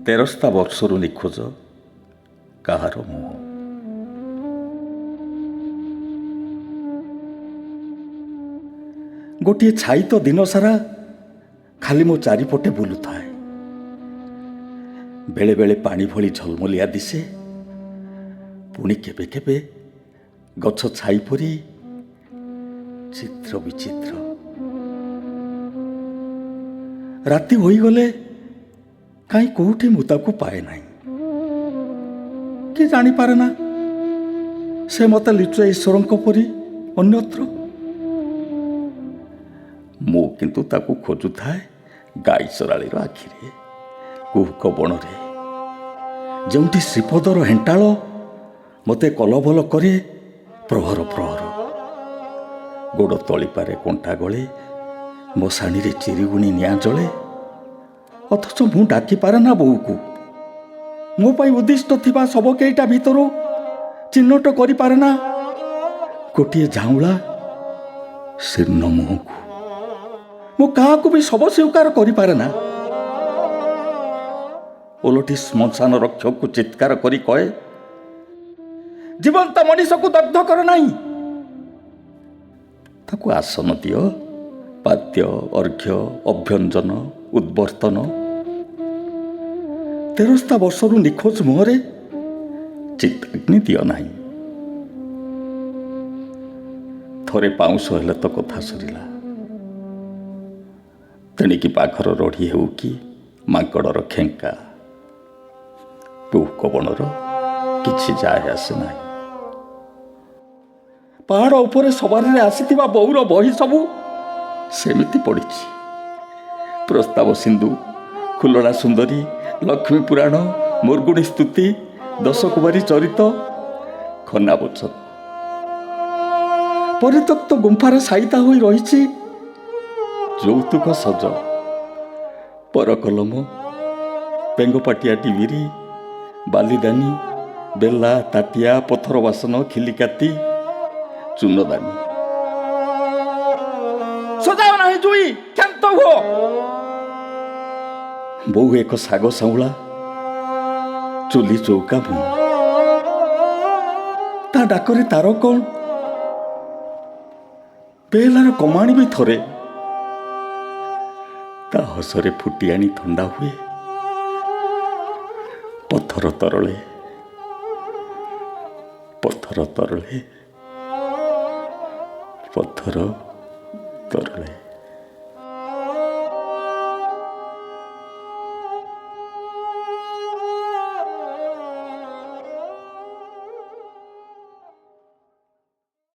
ତେରସ୍ତା ବର୍ଷରୁ ନିଖୋଜ କାହାର ମୁହଁ। ଗୋଟିଏ ଛାଇ ତ ଦିନ ସାରା ଖାଲି ମୋ ଚାରିପଟେ ବୁଲୁଥାଏ। ବେଳେ ବେଳେ ପାଣି ଭଳି ଝଲମଲିଆ ଦିଶେ, ପୁଣି କେବେ କେବେ ଗଛ ଛାଇ ପରି ଚିତ୍ର ବିଚିତ୍ର। ରାତି ହୋଇଗଲେ କାହିଁ କୋଉଠି ମୁଁ ତାକୁ ପାଏ ନାହିଁ, କି ଜାଣିପାରେ ନା ସେ ମତେ ଲିଚୁଏ ଈଶ୍ୱରଙ୍କ ପରି ଅନ୍ୟତ୍ର। ମୁଁ କିନ୍ତୁ ତାକୁ ଖୋଜୁଥାଏ ଗାଈ ଚରାଳିର ଆଖିରେ, କୁହୁକ ବଣରେ, ଯେଉଁଠି ଶ୍ରୀପଦର ହେଣ୍ଟାଳ ମୋତେ କଲବଲ କରେ ପ୍ରହର ପ୍ରହର। ଗୋଡ଼ ତଳିପାରେ କଣ୍ଟା ଗଳେ, ମଶାଣିରେ ଚିରିଗୁଣି ନିଆଁ ଜଳେ, ଅଥଚ ମୁଁ ଡାକିପାରେ ନା ବୋଉକୁ। ମୋ ପାଇଁ ଉଦ୍ଦିଷ୍ଟ ଥିବା ଶବ କେଇଟା ଭିତରୁ ଚିହ୍ନଟ କରିପାରେ ନା ଗୋଟିଏ ଝାଉଁଳା ଶୀର୍ଣ୍ଣ ମୁହଁକୁ। ମୁଁ କାହାକୁ ବି ଶବ ସ୍ୱୀକାର କରିପାରେ ନା। ଓଲଟି ଶ୍ମଶାନ ରକ୍ଷକକୁ ଚିତ୍କାର କରି କହେ, ଜୀବନ୍ତ ମଣିଷକୁ ଦଗ୍ଧ କର ନାହିଁ, ତାକୁ ଆସନ ଦିଅ, ପାଦ୍ୟ ଅର୍ଘ୍ୟ ଅଭ୍ୟଞ୍ଜନ ଉଦ୍ବର୍ତ୍ତନ। ତେରସ୍ତା ବର୍ଷରୁ ନିଖୋଜ ମୁହଁରେ ଚିତ୍ତାଗ୍ନି ଦିଅ ନାହିଁ। ଥରେ ପାଉଁଶ ହେଲେ ତ କଥା ସରିଲା। ତେଣିକି ବାଘର ରଢ଼ି ହେଉ କି ମାଙ୍କଡ଼ର ଖେଙ୍କା, କୁହୁକ ବଣର କିଛି ଯାଏ ଆସେ ନାହିଁ। ପାହାଡ଼ ଉପରେ ସବାରିରେ ଆସିଥିବା ବୋଉର ବହି ସବୁ ସେମିତି ପଡ଼ିଛି। ପ୍ରସ୍ତାବ ସିନ୍ଧୁ, ଖୁଲଣା ସୁନ୍ଦରୀ, ଲକ୍ଷ୍ମୀ ପୁରାଣ, ମୁର୍ଗୁଣୀ ସ୍ତୁତି, ଦଶକୁମାରୀ ଚରିତ, ଖନା ବଚନ। ପରିତ୍ୟକ୍ତ ଗୁମ୍ଫାରେ ସାଇତା ହୋଇ ରହିଛି ଯୌତୁକ ସଜ, ପରକଲମ, ବେଙ୍ଗପାଟିଆ ଟିବିରି, ବାଲିଦାନି, ବେଲା, ତାଟିଆ, ପଥର ବାସନ, ଖିଲିକାତି, ଚୂନଦାନି। ସଜାଅ ନାହିଁ ଜୁଇ, କ୍ଷାନ୍ତ ହୁଅ। ବୋଉ ଏକ ଶାଗ ସାଉଁଳା, ଚୁଲି ଚୌକା ମୁହଁ। ତା ଡାକରେ ତାର କଣ? ବେଲାର କମାଣି ବି ଥରେ, ତା ହସରେ ଫୁଟି ଆଣି ଥଣ୍ଡା ହୁଏ ପଥର ତରଳେ, ପଥର ତରଳେ, ପଥର ତରଳେ।